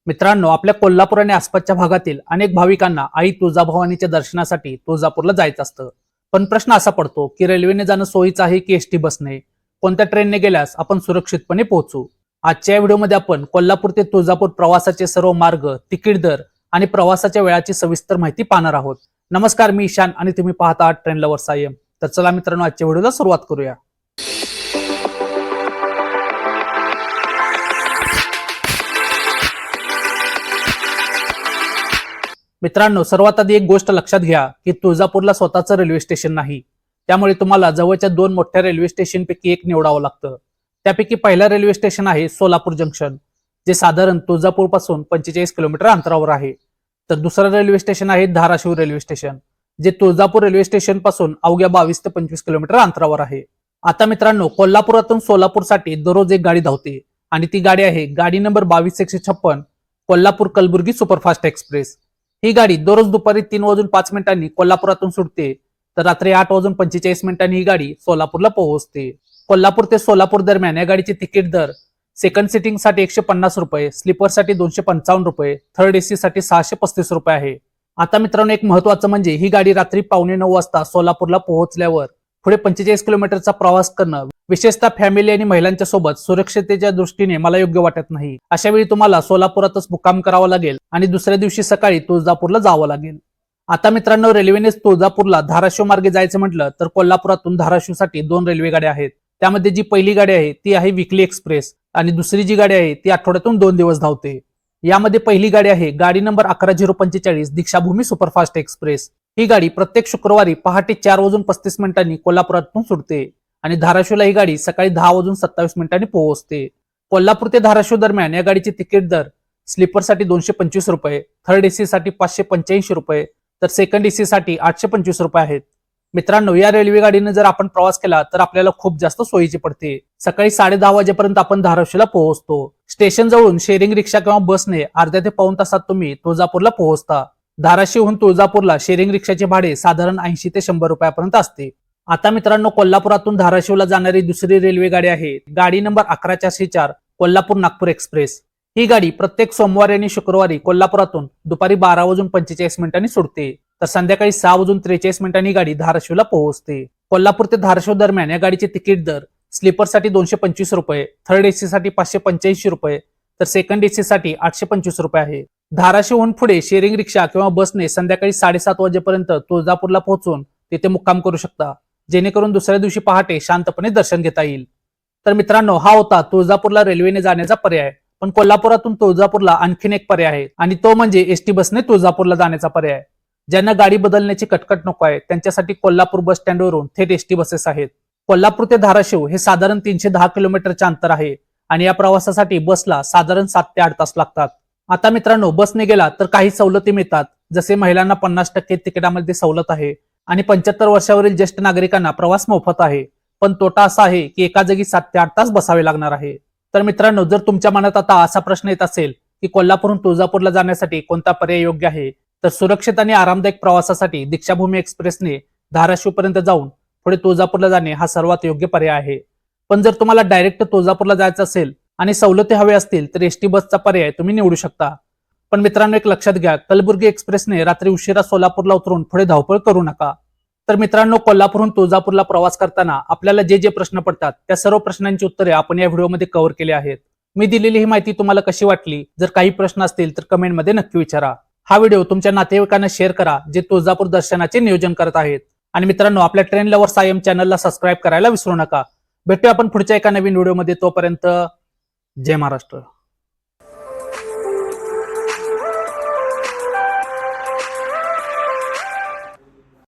मित्रांनो, आपल्या कोल्हापूर आणि आसपासच्या भागातील अनेक भाविकांना आई तुळजाभवानीच्या दर्शनासाठी तुळजापूरला जायचं असतं. पण प्रश्न असा पडतो की रेल्वेने जाणं सोयीचं आहे की एसटी बसने? कोणत्या ट्रेनने गेल्यास आपण सुरक्षितपणे पोहोचू? आजच्या या व्हिडिओमध्ये आपण कोल्हापूर ते तुळजापूर प्रवासाचे सर्व मार्ग, तिकीट दर आणि प्रवासाच्या वेळाची सविस्तर माहिती पाहणार आहोत. नमस्कार, मी ईशान आणि तुम्ही पाहता आहात ट्रेन लव्हर्स IM. तर चला मित्रांनो, आजच्या व्हिडिओला सुरुवात करूया. मित्रांनो, सर्वात आधी एक गोष्ट लक्षात घ्या की तुळजापूरला स्वतःचं रेल्वे स्टेशन नाही. त्यामुळे तुम्हाला जवळच्या दोन मोठ्या रेल्वे स्टेशनपैकी एक निवडावं लागतं. त्यापैकी पहिला रेल्वे स्टेशन आहे सोलापूर जंक्शन, जे साधारण तुळजापूर पासून 45 किलोमीटर अंतरावर आहे. तर दुसरं रेल्वे स्टेशन आहे धाराशिव रेल्वे स्टेशन, जे तुळजापूर रेल्वे स्टेशन पासून अवघ्या 22 ते 25 किलोमीटर अंतरावर आहे. आता मित्रांनो, कोल्हापुरातून सोलापूरसाठी दररोज एक गाडी धावते आणि ती गाडी आहे गाडी number 2256 Kolhapur Kalaburagi superfast express. ही गाडी दररोज दुपारी 3:05 कोल्हापुरातून सुटते, तर रात्री 8:45 ही गाडी सोलापूरला पोहोचते. कोल्हापूर ते सोलापूर दरम्यान या गाडीचे तिकीट दर सेकंड सिटिंग साठी 150 रुपये, स्लीपर साठी 255 रुपये, थर्ड एसी साठी 635 रुपये आहे. आता मित्रांनो, एक महत्वाचं म्हणजे ही गाडी रात्री 8:45 वाजता सोलापूरला पोहोचल्यावर पुढे 45 किलोमीटरचा प्रवास करणं, विशेषतः फॅमिली आणि महिलांच्या सोबत सुरक्षिततेच्या दृष्टीने मला योग्य वाटत नाही. अशा वेळी तुम्हाला सोलापुरातच मुक्काम करावा लागेल आणि दुसऱ्या दिवशी सकाळी तुळजापूरला जावं लागेल. आता मित्रांनो, रेल्वेनेच तुळजापूरला धाराशिव मार्गे जायचं म्हटलं तर कोल्हापुरातून धाराशिवसाठी दोन रेल्वे गाड्या आहेत. त्यामध्ये जी पहिली गाडी आहे ती आहे विकली एक्सप्रेस आणि दुसरी जी गाडी आहे ती आठवड्यातून 2 दिवस धावते. यामध्ये पहिली गाडी आहे गाडी नंबर 11045 दीक्षाभूमी सुपरफास्ट एक्सप्रेस. ही गाडी प्रत्येक शुक्रवारी पहाटे 4:35 कोल्हापुरातून सुटते आणि धाराशिवला ही गाडी सकाळी 10:27 पोहोचते. कोल्हापूर ते धाराशिव दरम्यान या गाडीचे तिकीट दर स्लीपर साठी 225 रुपये, थर्ड एसी साठी 585 रुपये, तर सेकंड एसी साठी 825 रुपये आहेत. मित्रांनो, या रेल्वे गाडीने जर आपण प्रवास केला तर आपल्याला खूप जास्त सोयीची पडते. सकाळी 10:30 वाजेपर्यंत आपण धाराशिवला पोहोचतो. स्टेशन जवळून शेअरिंग रिक्षा किंवा बसने अर्ध्या ते पाऊण तासात तुम्ही तुळजापूरला पोहोचता. धाराशिवहून तुळजापूरला शेअरिंग रिक्षाचे भाडे साधारण 80 ते 100 रुपयापर्यंत असते. आता मित्रांनो, कोल्हापुरातून धाराशिवला जाणारी दुसरी रेल्वे गाडी आहे गाडी नंबर 11404 कोल्हापूर नागपूर एक्सप्रेस. ही गाडी प्रत्येक सोमवारी आणि शुक्रवारी कोल्हापुरातून दुपारी 12:45 सुटते, तर संध्याकाळी 6:43 ही गाडी धाराशिवला पोहोचते. कोल्हापूर ते धाराशिव दरम्यान या गाडीचे तिकीट दर स्लीपर साठी 225 रुपये, थर्ड एसी साठी 585 रुपये, तर सेकंड एसी साठी 825 रुपये आहे. धाराशिवहून पुढे शेअरिंग रिक्षा किंवा बसने संध्याकाळी 7:30 वाजेपर्यंत तुळजापूरला पोहोचून तिथे मुक्काम करू शकता, जेणेकरून दुसऱ्या दिवशी पहाटे शांतपणे दर्शन घेता येईल. तर मित्रांनो, हा होता तुळजापूरला रेल्वेने जाण्याचा पर्याय. पण कोल्हापुरातून तुळजापूरला आणखीन एक पर्याय आहे आणि तो म्हणजे एसटी बसने तुळजापूरला जाण्याचा पर्याय. ज्यांना गाडी बदलण्याची कटकट नको आहे त्यांच्यासाठी कोल्हापूर बस स्टँडवरून थेट एसटी बसेस आहेत. कोल्हापूर ते धाराशिव हे साधारण 310 किलोमीटरचे अंतर आहे आणि या प्रवासासाठी बसला साधारण 7 ते 8 तास लागतात. आता मित्रांनो, बसने गेला तर काही सवलती मिळतात, जसे महिलांना 50% तिकिटामध्ये सवलत आहे आणि 75 वर्षावरील ज्येष्ठ नागरिकांना प्रवास मोफत आहे. पण तोटा असा आहे की एका जागी 7 ते 8 तास बसावे लागणार आहे. तर मित्रांनो, जर तुमच्या मनात आता असा प्रश्न येत असेल की कोल्हापूरहून तुळजापूरला जाण्यासाठी कोणता पर्याय योग्य आहे, तर सुरक्षित आणि आरामदायक प्रवासासाठी दीक्षाभूमी एक्सप्रेसने धाराशिव पर्यंत जाऊन पुढे तुळजापूरला जाणे हा सर्वात योग्य पर्याय आहे. पण जर तुम्हाला डायरेक्ट तुळजापूरला जायचं असेल आणि सवलती हवे असतील तर एसटी बसचा पर्याय तुम्ही निवडू शकता. पण मित्रांनो, एक लक्षात घ्या, कलबुर्गी एक्सप्रेसने रात्री उशिरा सोलापूरला उतरून पुढे धावपळ करू नका. तर मित्रांनो, कोल्हापूरहून तुळजापूरला प्रवास करताना आपल्याला जे जे प्रश्न पडतात त्या सर्व प्रश्नांची उत्तरे आपण या व्हिडिओमध्ये कव्हर केली आहेत. मी दिलेली ही माहिती तुम्हाला कशी वाटली? जर काही प्रश्न असतील तर कमेंटमध्ये नक्की विचारा. हा व्हिडिओ तुमच्या नातेवाईकांना शेअर करा जे तुळजापूर दर्शनाचे नियोजन करत आहेत. आणि मित्रांनो, आपल्या ट्रेन लव्हर्स IM चॅनलला सबस्क्राईब करायला विसरू नका. भेटूया आपण पुढच्या एका नवीन व्हिडिओमध्ये. तोपर्यंत जय महाराष्ट्र.